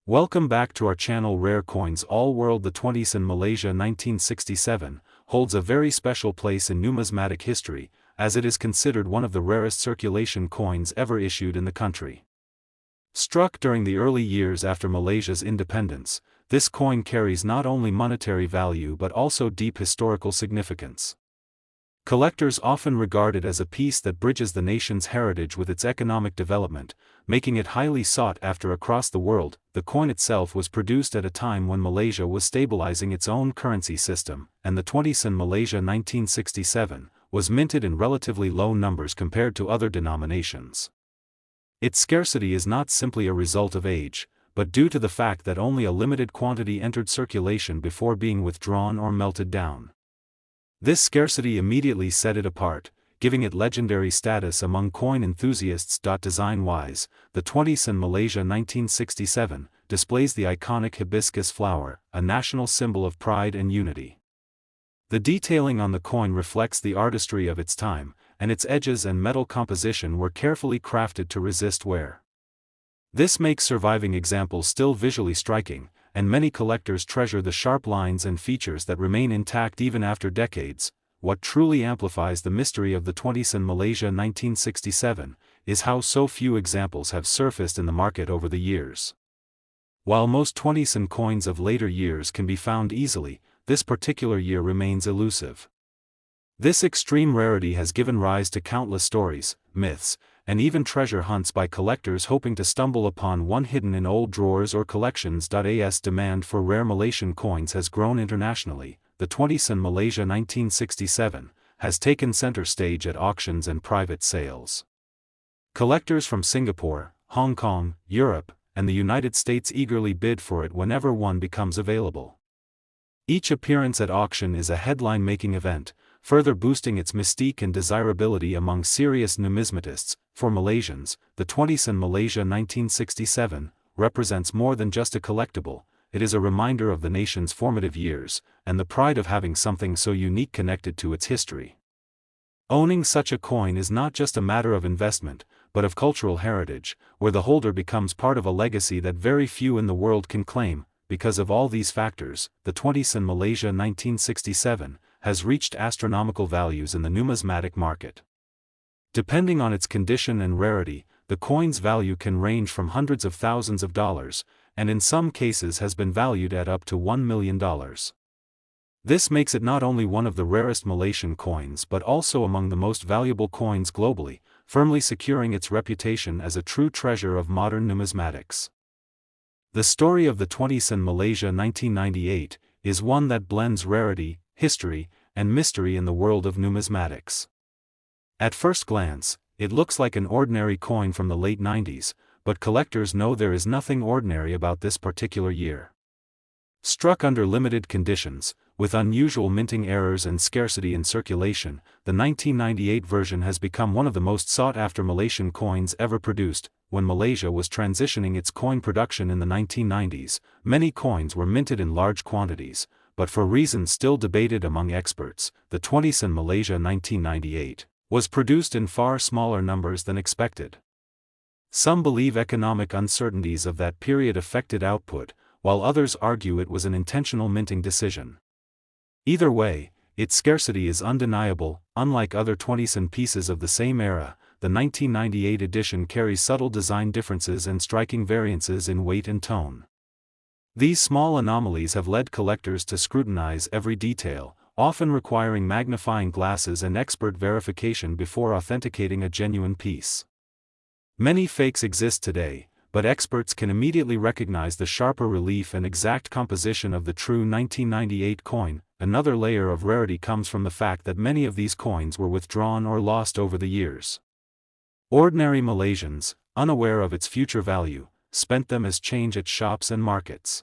Welcome back to our channel. Rare Coins All World. The 20s in Malaysia 1967 holds a very special place in numismatic history, as it is considered one of the rarest circulation coins ever issued in the country. Struck during the early years after Malaysia's independence, this coin carries not only monetary value but also deep historical significance. Collectors often regard it as a piece that bridges the nation's heritage with its economic development, making it highly sought after across the world. The coin itself was produced at a time when Malaysia was stabilizing its own currency system, and the 20 sen Malaysia 1967 was minted in relatively low numbers compared to other denominations. Its scarcity is not simply a result of age, but due to the fact that only a limited quantity entered circulation before being withdrawn or melted down. This scarcity immediately set it apart, giving it legendary status among coin enthusiasts. Design-wise, the 20 sen Malaysia 1967 displays the iconic hibiscus flower, a national symbol of pride and unity. The detailing on the coin reflects the artistry of its time, and its edges and metal composition were carefully crafted to resist wear. This makes surviving examples still visually striking, and many collectors treasure the sharp lines and features that remain intact even after decades. What truly amplifies the mystery of the 20 sen Malaysia 1967 is how so few examples have surfaced in the market over the years. While most 20 sen coins of later years can be found easily, this particular year remains elusive. This extreme rarity has given rise to countless stories, myths, and even treasure hunts by collectors hoping to stumble upon one hidden in old drawers or collections. As demand for rare Malaysian coins has grown internationally, the 20 sen Malaysia 1967 has taken center stage at auctions and private sales. Collectors from Singapore, Hong Kong, Europe, and the United States eagerly bid for it whenever one becomes available. Each appearance at auction is a headline-making event, further boosting its mystique and desirability among serious numismatists. For Malaysians, the 20 sen Malaysia 1967 represents more than just a collectible. It is a reminder of the nation's formative years, and the pride of having something so unique connected to its history. Owning such a coin is not just a matter of investment, but of cultural heritage, where the holder becomes part of a legacy that very few in the world can claim. Because of all these factors, the 20 sen Malaysia 1967 has reached astronomical values in the numismatic market. Depending on its condition and rarity, the coin's value can range from hundreds of thousands of dollars, and in some cases has been valued at up to $1 million. This makes it not only one of the rarest Malaysian coins but also among the most valuable coins globally, firmly securing its reputation as a true treasure of modern numismatics. The story of the 20 sen Malaysia 1998 is one that blends rarity, history, and mystery in the world of numismatics. At first glance, it looks like an ordinary coin from the late 90s, but collectors know there is nothing ordinary about this particular year. Struck under limited conditions, with unusual minting errors and scarcity in circulation, the 1998 version has become one of the most sought-after Malaysian coins ever produced. When Malaysia was transitioning its coin production in the 1990s, many coins were minted in large quantities, but for reasons still debated among experts, the 20 sen Malaysia 1998 was produced in far smaller numbers than expected. Some believe economic uncertainties of that period affected output, while others argue it was an intentional minting decision. Either way, its scarcity is undeniable. Unlike other 20 sen pieces of the same era, the 1998 edition carries subtle design differences and striking variances in weight and tone. These small anomalies have led collectors to scrutinize every detail, often requiring magnifying glasses and expert verification before authenticating a genuine piece. Many fakes exist today, but experts can immediately recognize the sharper relief and exact composition of the true 1998 coin. Another layer of rarity comes from the fact that many of these coins were withdrawn or lost over the years. Ordinary Malaysians, unaware of its future value, spent them as change at shops and markets.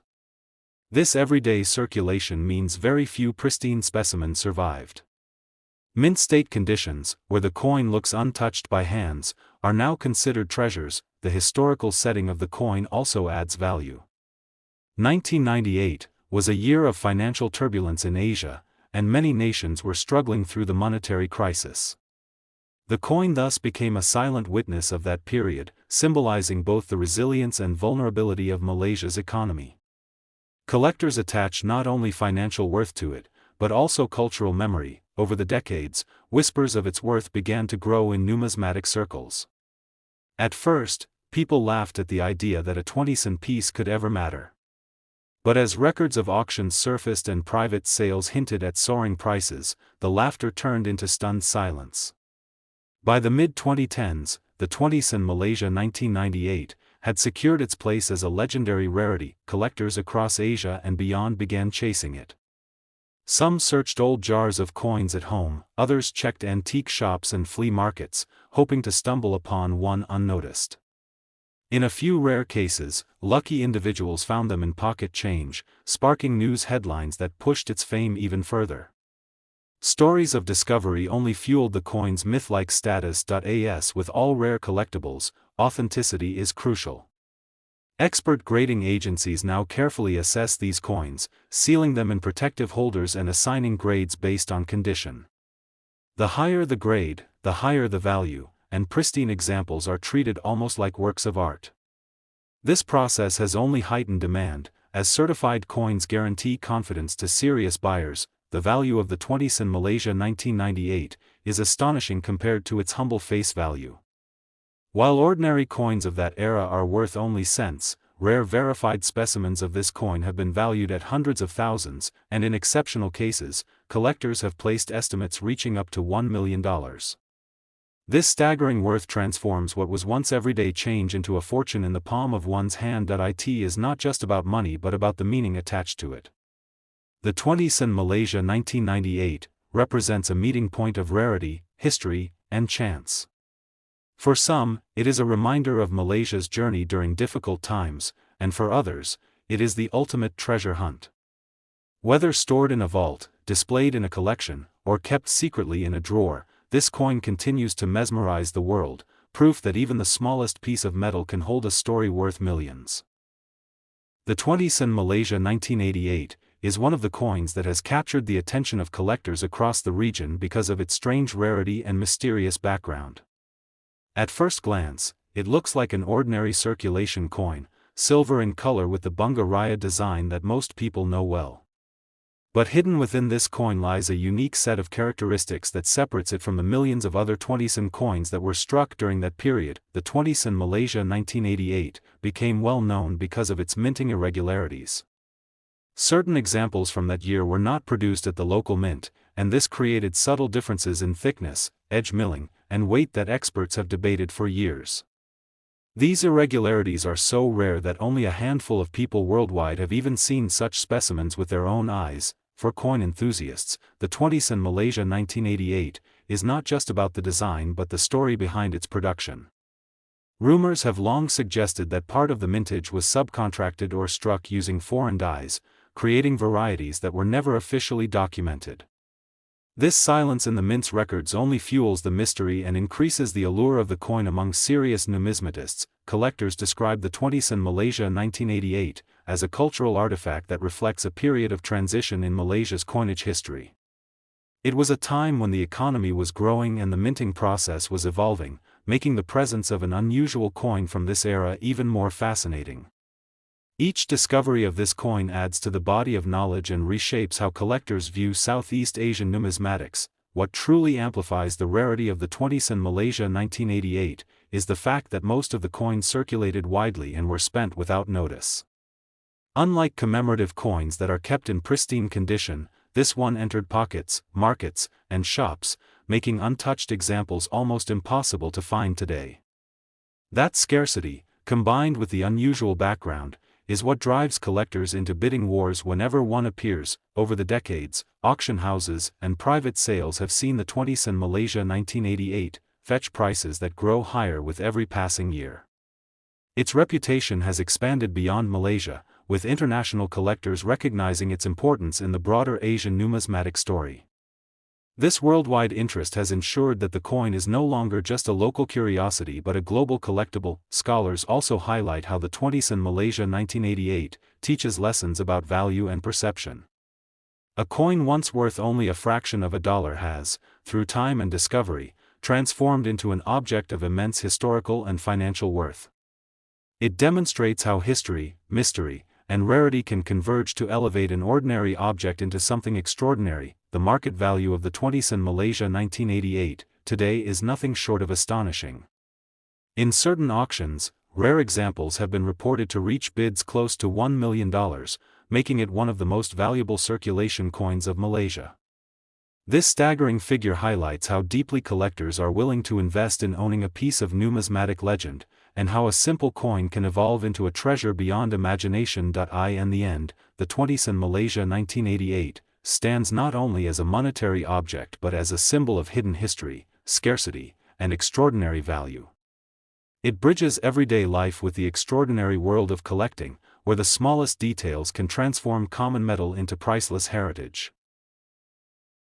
This everyday circulation means very few pristine specimens survived. Mint state conditions, where the coin looks untouched by hands, are now considered treasures. The historical setting of the coin also adds value. 1998 was a year of financial turbulence in Asia, and many nations were struggling through the monetary crisis. The coin thus became a silent witness of that period, symbolizing both the resilience and vulnerability of Malaysia's economy. Collectors attach not only financial worth to it, but also cultural memory. Over the decades, whispers of its worth began to grow in numismatic circles. At first, people laughed at the idea that a 20-sen piece could ever matter. But as records of auctions surfaced and private sales hinted at soaring prices, the laughter turned into stunned silence. By the mid-2010s, the 20-sen Malaysia 1998 had secured its place as a legendary rarity. Collectors across Asia and beyond began chasing it. Some searched old jars of coins at home, others checked antique shops and flea markets, hoping to stumble upon one unnoticed. In a few rare cases, lucky individuals found them in pocket change, sparking news headlines that pushed its fame even further. Stories of discovery only fueled the coin's myth-like status. As with all rare collectibles, authenticity is crucial. Expert grading agencies now carefully assess these coins, sealing them in protective holders and assigning grades based on condition. The higher the grade, the higher the value, and pristine examples are treated almost like works of art. This process has only heightened demand, as certified coins guarantee confidence to serious buyers. The value of the 20-sen Malaysia 1998 is astonishing compared to its humble face value. While ordinary coins of that era are worth only cents, rare verified specimens of this coin have been valued at hundreds of thousands, and in exceptional cases, collectors have placed estimates reaching up to $1 million. This staggering worth transforms what was once everyday change into a fortune in the palm of one's hand. It is not just about money but about the meaning attached to it. The 20-sen Malaysia 1998 represents a meeting point of rarity, history, and chance. For some, it is a reminder of Malaysia's journey during difficult times, and for others, it is the ultimate treasure hunt. Whether stored in a vault, displayed in a collection, or kept secretly in a drawer, this coin continues to mesmerize the world, proof that even the smallest piece of metal can hold a story worth millions. The 20-sen Malaysia 1988 is one of the coins that has captured the attention of collectors across the region because of its strange rarity and mysterious background. At first glance, it looks like an ordinary circulation coin, silver in color with the Bunga Raya design that most people know well. But hidden within this coin lies a unique set of characteristics that separates it from the millions of other 20-sen coins that were struck during that period. The 20-sen Malaysia 1988 became well known because of its minting irregularities. Certain examples from that year were not produced at the local mint, and this created subtle differences in thickness, edge milling, and weight that experts have debated for years. These irregularities are so rare that only a handful of people worldwide have even seen such specimens with their own eyes. For coin enthusiasts, the 20-sen Malaysia 1988 is not just about the design but the story behind its production. Rumors have long suggested that part of the mintage was subcontracted or struck using foreign dyes, creating varieties that were never officially documented. This silence in the mint's records only fuels the mystery and increases the allure of the coin among serious numismatists. Collectors describe the 20-sen Malaysia 1988 as a cultural artifact that reflects a period of transition in Malaysia's coinage history. It was a time when the economy was growing and the minting process was evolving, making the presence of an unusual coin from this era even more fascinating. Each discovery of this coin adds to the body of knowledge and reshapes how collectors view Southeast Asian numismatics. What truly amplifies the rarity of the 20-sen Malaysia 1988 is the fact that most of the coins circulated widely and were spent without notice. Unlike commemorative coins that are kept in pristine condition, this one entered pockets, markets, and shops, making untouched examples almost impossible to find today. That scarcity, combined with the unusual background, is what drives collectors into bidding wars whenever one appears. Over the decades, auction houses and private sales have seen the 20-sen Malaysia 1988 fetch prices that grow higher with every passing year. Its reputation has expanded beyond Malaysia, with international collectors recognizing its importance in the broader Asian numismatic story. This worldwide interest has ensured that the coin is no longer just a local curiosity but a global collectible. Scholars also highlight how the 20-sen Malaysia 1988 teaches lessons about value and perception. A coin once worth only a fraction of a dollar has, through time and discovery, transformed into an object of immense historical and financial worth. It demonstrates how history, mystery, and rarity can converge to elevate an ordinary object into something extraordinary. The market value of the 20s in Malaysia 1988, today is nothing short of astonishing. In certain auctions, rare examples have been reported to reach bids close to $1 million, making it one of the most valuable circulation coins of Malaysia. This staggering figure highlights how deeply collectors are willing to invest in owning a piece of numismatic legend, and how a simple coin can evolve into a treasure beyond imagination. In the end, the 20s in Malaysia 1988 stands not only as a monetary object but as a symbol of hidden history, scarcity, and extraordinary value. It bridges everyday life with the extraordinary world of collecting, where the smallest details can transform common metal into priceless heritage.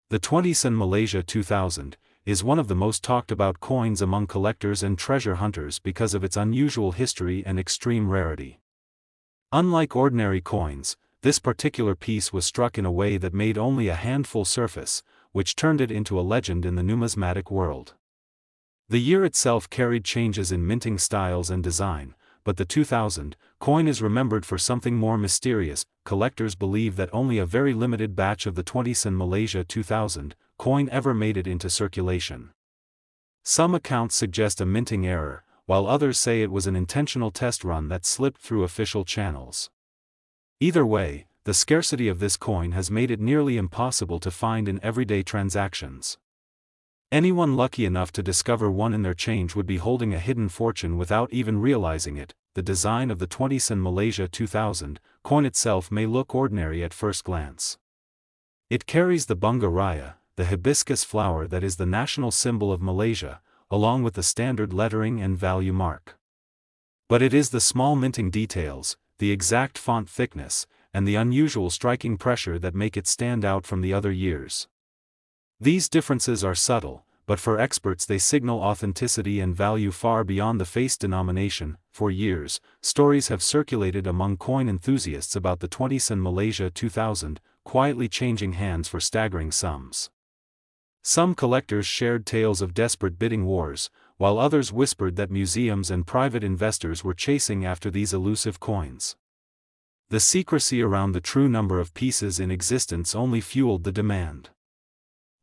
The 20s in Malaysia 2000 is one of the most talked about coins among collectors and treasure hunters because of its unusual history and extreme rarity. Unlike ordinary coins, this particular piece was struck in a way that made only a handful surface, which turned it into a legend in the numismatic world. The year itself carried changes in minting styles and design, but the 2000 coin is remembered for something more mysterious. Collectors believe that only a very limited batch of the 20s in Malaysia 2000 coin ever made it into circulation. Some accounts suggest a minting error, while others say it was an intentional test run that slipped through official channels. Either way, the scarcity of this coin has made it nearly impossible to find in everyday transactions. Anyone lucky enough to discover one in their change would be holding a hidden fortune without even realizing it. The design of the 20s in Malaysia 2000 coin itself may look ordinary at first glance. It carries the bunga raya, the hibiscus flower that is the national symbol of Malaysia, along with the standard lettering and value mark. But it is the small minting details, the exact font thickness, and the unusual striking pressure that make it stand out from the other years. These differences are subtle, but for experts they signal authenticity and value far beyond the face denomination. For years, stories have circulated among coin enthusiasts about the 20s in Malaysia 2000, quietly changing hands for staggering sums. Some collectors shared tales of desperate bidding wars, while others whispered that museums and private investors were chasing after these elusive coins. The secrecy around the true number of pieces in existence only fueled the demand.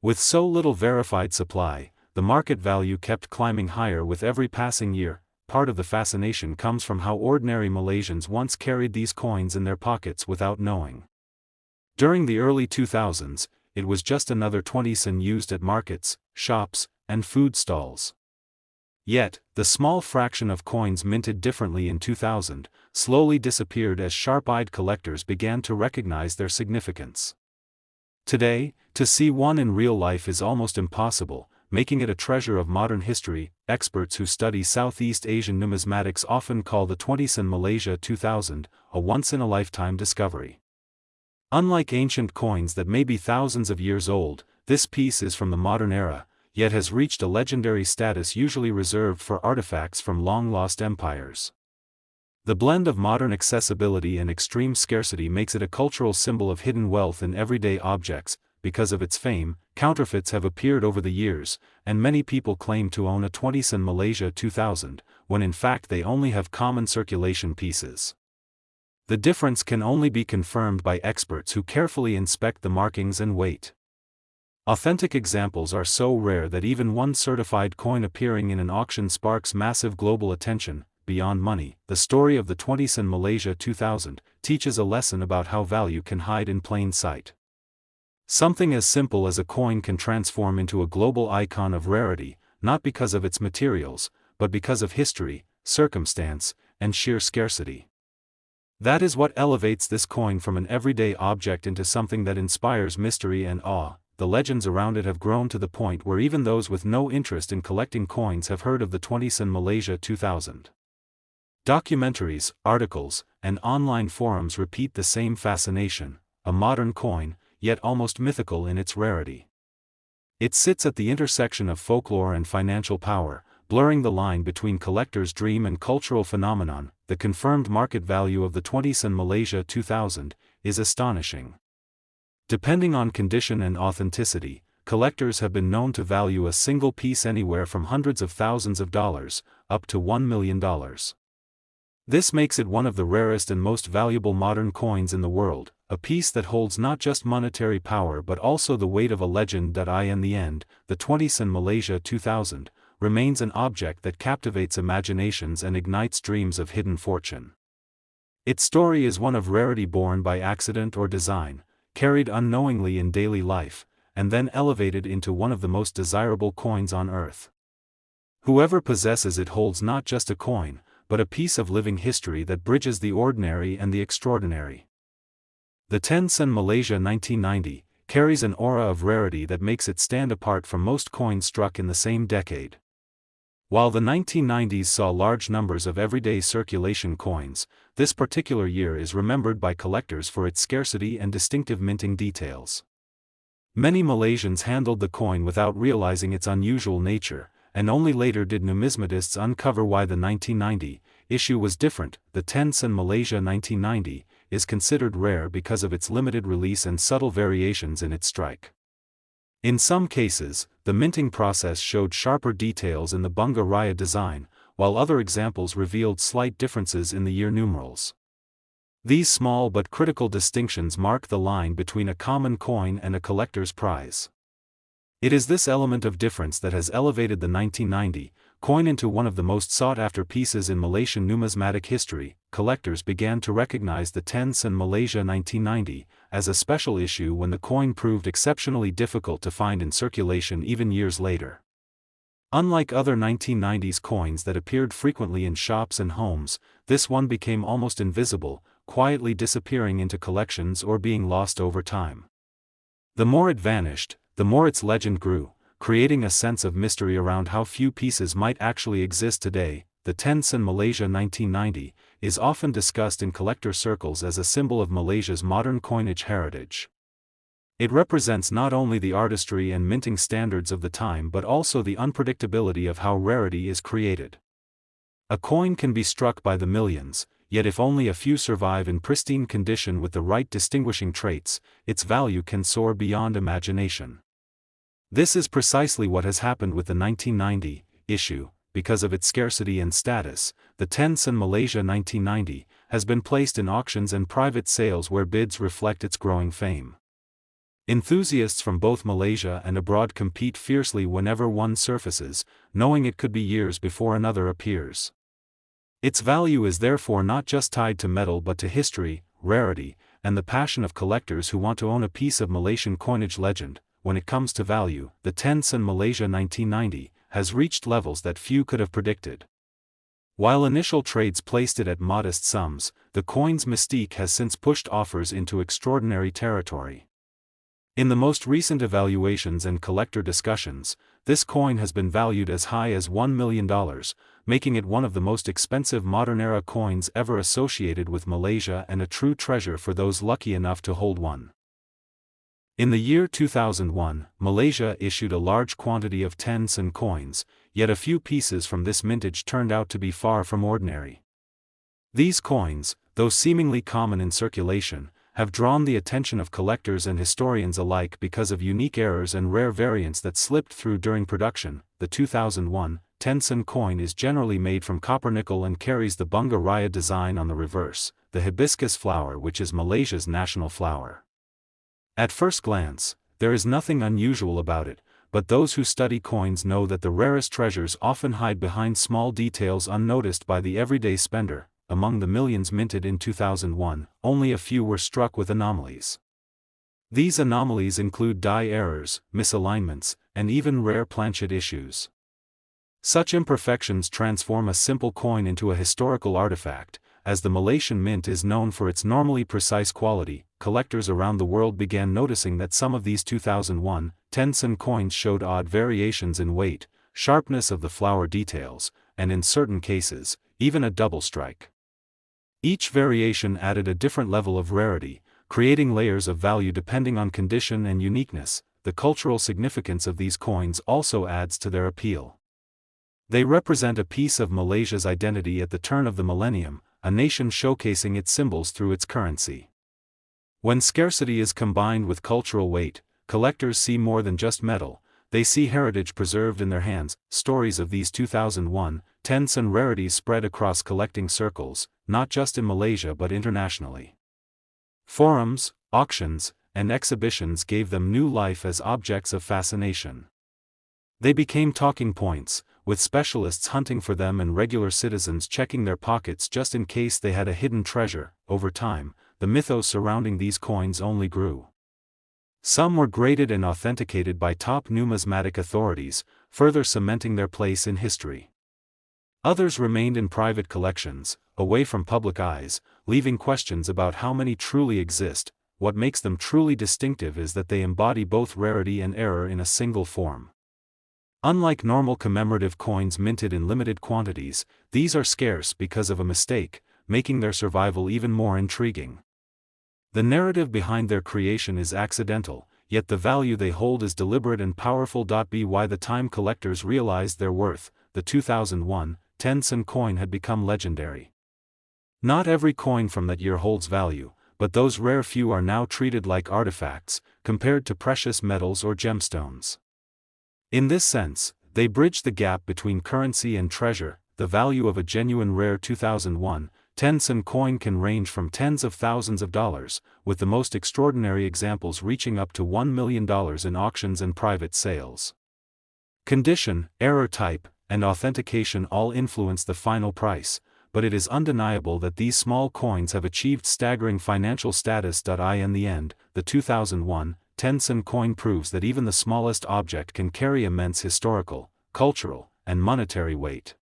With so little verified supply, the market value kept climbing higher with every passing year. Part of the fascination comes from how ordinary Malaysians once carried these coins in their pockets without knowing. During the early 2000s, it was just another 20s used at markets, shops, and food stalls. Yet, the small fraction of coins minted differently in 2000 slowly disappeared as sharp-eyed collectors began to recognize their significance. Today, to see one in real life is almost impossible, making it a treasure of modern history. Experts who study Southeast Asian numismatics often call the 20s in Malaysia 2000 a once-in-a-lifetime discovery. Unlike ancient coins that may be thousands of years old, this piece is from the modern era, yet has reached a legendary status usually reserved for artifacts from long-lost empires. The blend of modern accessibility and extreme scarcity makes it a cultural symbol of hidden wealth in everyday objects. Because of its fame, counterfeits have appeared over the years, and many people claim to own a 20s in Malaysia 2000, when in fact they only have common circulation pieces. The difference can only be confirmed by experts who carefully inspect the markings and weight. Authentic examples are so rare that even one certified coin appearing in an auction sparks massive global attention. Beyond money, the story of the 20s in Malaysia 2000 teaches a lesson about how value can hide in plain sight. Something as simple as a coin can transform into a global icon of rarity, not because of its materials, but because of history, circumstance, and sheer scarcity. That is what elevates this coin from an everyday object into something that inspires mystery and awe. The legends around it have grown to the point where even those with no interest in collecting coins have heard of the 20s in Malaysia 2000. Documentaries, articles, and online forums repeat the same fascination: a modern coin, yet almost mythical in its rarity. It sits at the intersection of folklore and financial power, blurring the line between collector's dream and cultural phenomenon. The confirmed market value of the 20s in Malaysia 2000 is astonishing. Depending on condition and authenticity, collectors have been known to value a single piece anywhere from hundreds of thousands of dollars, up to $1 million. This makes it one of the rarest and most valuable modern coins in the world, a piece that holds not just monetary power but also the weight of a legend that in the end, the 20s in Malaysia 2000, remains an object that captivates imaginations and ignites dreams of hidden fortune. Its story is one of rarity born by accident or design, carried unknowingly in daily life, and then elevated into one of the most desirable coins on earth. Whoever possesses it holds not just a coin, but a piece of living history that bridges the ordinary and the extraordinary. The 10 Sen Malaysia 1990 carries an aura of rarity that makes it stand apart from most coins struck in the same decade. While the 1990s saw large numbers of everyday circulation coins, this particular year is remembered by collectors for its scarcity and distinctive minting details. Many Malaysians handled the coin without realizing its unusual nature, and only later did numismatists uncover why the 1990 issue was different. The 10 Sen Malaysia 1990 is considered rare because of its limited release and subtle variations in its strike. In some cases, the minting process showed sharper details in the Bunga Raya design, while other examples revealed slight differences in the year numerals. These small but critical distinctions mark the line between a common coin and a collector's prize. It is this element of difference that has elevated the 1990 coin into one of the most sought-after pieces in Malaysian numismatic history. Collectors began to recognize the 10 Sen Malaysia 1990 as a special issue when the coin proved exceptionally difficult to find in circulation even years later. Unlike other 1990s coins that appeared frequently in shops and homes, this one became almost invisible, quietly disappearing into collections or being lost over time. The more it vanished, the more its legend grew, creating a sense of mystery around how few pieces might actually exist today. The 10 Sen Malaysia 1990 is often discussed in collector circles as a symbol of Malaysia's modern coinage heritage. It represents not only the artistry and minting standards of the time but also the unpredictability of how rarity is created. A coin can be struck by the millions, yet if only a few survive in pristine condition with the right distinguishing traits, its value can soar beyond imagination. This is precisely what has happened with the 1990 issue. Because of its scarcity and status, the 10 Sen Malaysia 1990 has been placed in auctions and private sales where bids reflect its growing fame. Enthusiasts from both Malaysia and abroad compete fiercely whenever one surfaces, knowing it could be years before another appears. Its value is therefore not just tied to metal but to history, rarity, and the passion of collectors who want to own a piece of Malaysian coinage legend. When it comes to value, the 10 Sen Malaysia 1990 has reached levels that few could have predicted. While initial trades placed it at modest sums, the coin's mystique has since pushed offers into extraordinary territory. In the most recent evaluations and collector discussions, this coin has been valued as high as $1 million, making it one of the most expensive modern-era coins ever associated with Malaysia and a true treasure for those lucky enough to hold one. In the year 2001, Malaysia issued a large quantity of 10 Sen coins, yet a few pieces from this mintage turned out to be far from ordinary. These coins, though seemingly common in circulation, have drawn the attention of collectors and historians alike because of unique errors and rare variants that slipped through during production. The 2001 10 Sen coin is generally made from copper nickel and carries the Bunga Raya design on the reverse, the hibiscus flower which is Malaysia's national flower. At first glance, there is nothing unusual about it, but those who study coins know that the rarest treasures often hide behind small details unnoticed by the everyday spender. Among the millions minted in 2001, only a few were struck with anomalies. These anomalies include die errors, misalignments, and even rare planchet issues. Such imperfections transform a simple coin into a historical artifact. As the Malaysian mint is known for its normally precise quality, collectors around the world began noticing that some of these 2001 10 Sen coins showed odd variations in weight, sharpness of the flower details, and in certain cases, even a double strike. Each variation added a different level of rarity, creating layers of value depending on condition and uniqueness. The cultural significance of these coins also adds to their appeal. They represent a piece of Malaysia's identity at the turn of the millennium, a nation showcasing its symbols through its currency. When scarcity is combined with cultural weight, collectors see more than just metal, they see heritage preserved in their hands. Stories of these 2001 10-cent rarities spread across collecting circles, not just in Malaysia but internationally. Forums, auctions, and exhibitions gave them new life as objects of fascination. They became talking points, with specialists hunting for them and regular citizens checking their pockets just in case they had a hidden treasure. Over time, the mythos surrounding these coins only grew. Some were graded and authenticated by top numismatic authorities, further cementing their place in history. Others remained in private collections, away from public eyes, leaving questions about how many truly exist. What makes them truly distinctive is that they embody both rarity and error in a single form. Unlike normal commemorative coins minted in limited quantities, these are scarce because of a mistake, making their survival even more intriguing. The narrative behind their creation is accidental, yet the value they hold is deliberate and powerful. By the time collectors realized their worth, the 2001 10-cent coin had become legendary. Not every coin from that year holds value, but those rare few are now treated like artifacts, compared to precious metals or gemstones. In this sense, they bridge the gap between currency and treasure. The value of a genuine rare 2001 10-cent coin can range from tens of thousands of dollars, with the most extraordinary examples reaching up to $1 million in auctions and private sales. Condition, error type, and authentication all influence the final price, but it is undeniable that these small coins have achieved staggering financial status. In the end, the 2001 10-cent coin proves that even the smallest object can carry immense historical, cultural, and monetary weight.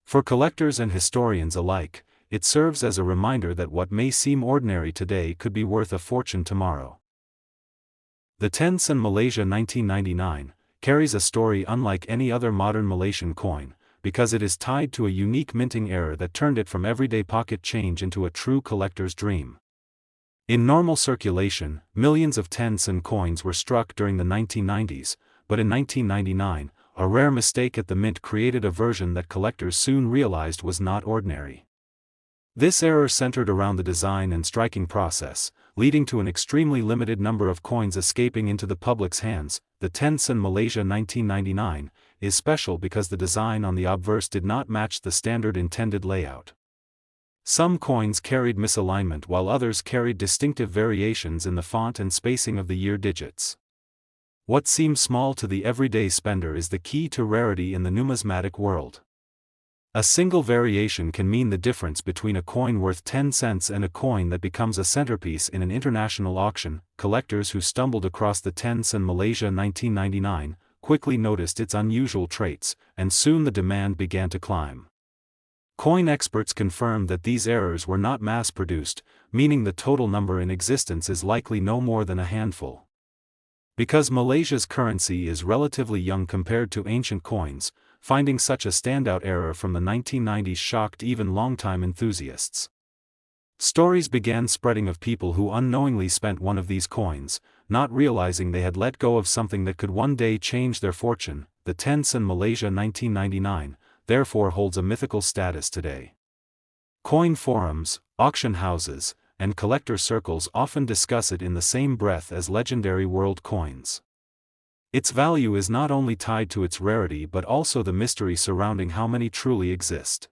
For collectors and historians alike, it serves as a reminder that what may seem ordinary today could be worth a fortune tomorrow. The 10-cent Malaysia 1999 carries a story unlike any other modern Malaysian coin, because it is tied to a unique minting era that turned it from everyday pocket change into a true collector's dream. In normal circulation, millions of 10-cent coins were struck during the 1990s, but in 1999, a rare mistake at the mint created a version that collectors soon realized was not ordinary. This error centered around the design and striking process, leading to an extremely limited number of coins escaping into the public's hands. The 10-cent Malaysia 1999 is special because the design on the obverse did not match the standard intended layout. Some coins carried misalignment while others carried distinctive variations in the font and spacing of the year digits. What seems small to the everyday spender is the key to rarity in the numismatic world. A single variation can mean the difference between a coin worth 10 cents and a coin that becomes a centerpiece in an international auction. Collectors who stumbled across the 10-cent Malaysia 1999 quickly noticed its unusual traits, and soon the demand began to climb. Coin experts confirmed that these errors were not mass-produced, meaning the total number in existence is likely no more than a handful. Because Malaysia's currency is relatively young compared to ancient coins, finding such a standout error from the 1990s shocked even longtime enthusiasts. Stories began spreading of people who unknowingly spent one of these coins, not realizing they had let go of something that could one day change their fortune. The 10-cent Malaysia 1999 therefore holds a mythical status today. Coin forums, auction houses, and collector circles often discuss it in the same breath as legendary world coins. Its value is not only tied to its rarity but also the mystery surrounding how many truly exist.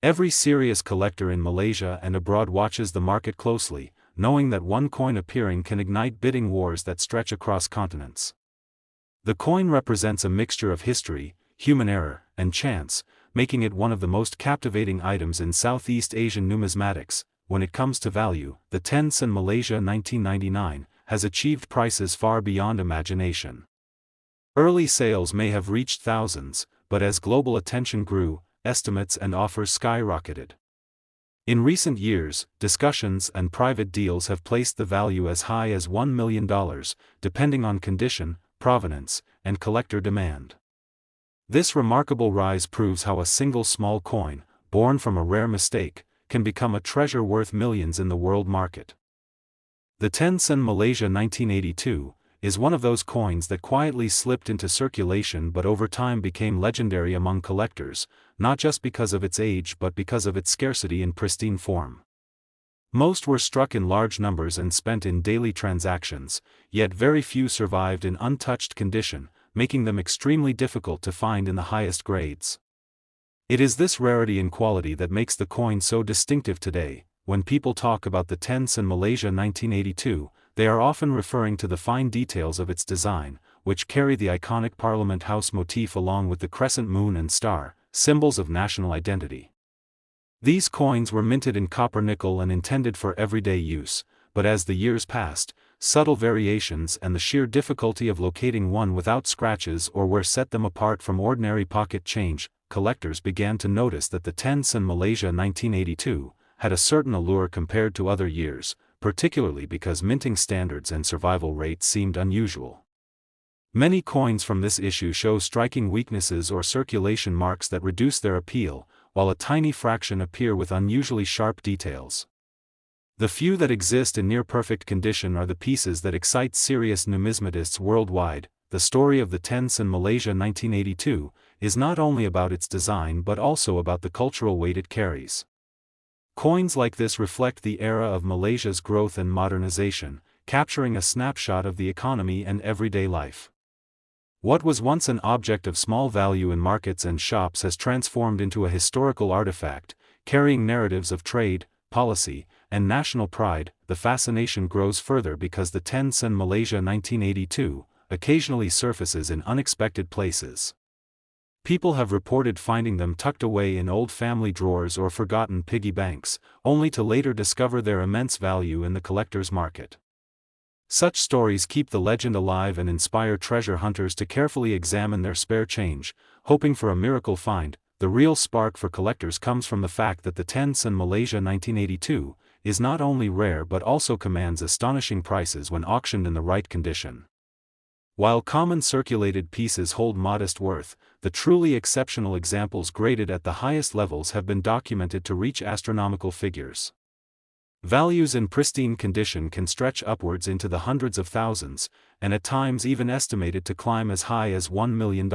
Every serious collector in Malaysia and abroad watches the market closely, knowing that one coin appearing can ignite bidding wars that stretch across continents. The coin represents a mixture of history, human error, and chance, making it one of the most captivating items in Southeast Asian numismatics. When it comes to value, the 10-cent Malaysia 1999 has achieved prices far beyond imagination. Early sales may have reached thousands, but as global attention grew, estimates and offers skyrocketed. In recent years, discussions and private deals have placed the value as high as $1 million, depending on condition, provenance, and collector demand. This remarkable rise proves how a single small coin, born from a rare mistake, can become a treasure worth millions in the world market. The 10-cent Malaysia 1982 is one of those coins that quietly slipped into circulation but over time became legendary among collectors, not just because of its age but because of its scarcity in pristine form. Most were struck in large numbers and spent in daily transactions, yet very few survived in untouched condition, making them extremely difficult to find in the highest grades. It is this rarity in quality that makes the coin so distinctive today. When people talk about the 10 in Malaysia 1982, they are often referring to the fine details of its design, which carry the iconic Parliament House motif along with the crescent moon and star, symbols of national identity. These coins were minted in copper nickel and intended for everyday use, but as the years passed, subtle variations and the sheer difficulty of locating one without scratches or where set them apart from ordinary pocket change, collectors began to notice that the 10 in Malaysia 1982 had a certain allure compared to other years, particularly because minting standards and survival rates seemed unusual. Many coins from this issue show striking weaknesses or circulation marks that reduce their appeal, while a tiny fraction appear with unusually sharp details. The few that exist in near-perfect condition are the pieces that excite serious numismatists worldwide. The story of the 10 in Malaysia 1982 is not only about its design but also about the cultural weight it carries. Coins like this reflect the era of Malaysia's growth and modernization, capturing a snapshot of the economy and everyday life. What was once an object of small value in markets and shops has transformed into a historical artifact, carrying narratives of trade, policy, and national pride. The fascination grows further because the 10 in Malaysia 1982 occasionally surfaces in unexpected places. People have reported finding them tucked away in old family drawers or forgotten piggy banks, only to later discover their immense value in the collector's market. Such stories keep the legend alive and inspire treasure hunters to carefully examine their spare change, hoping for a miracle find. The real spark for collectors comes from the fact that the 10 in Malaysia 1982 is not only rare but also commands astonishing prices when auctioned in the right condition. While common circulated pieces hold modest worth, the truly exceptional examples graded at the highest levels have been documented to reach astronomical figures. Values in pristine condition can stretch upwards into the hundreds of thousands, and at times even estimated to climb as high as $1 million.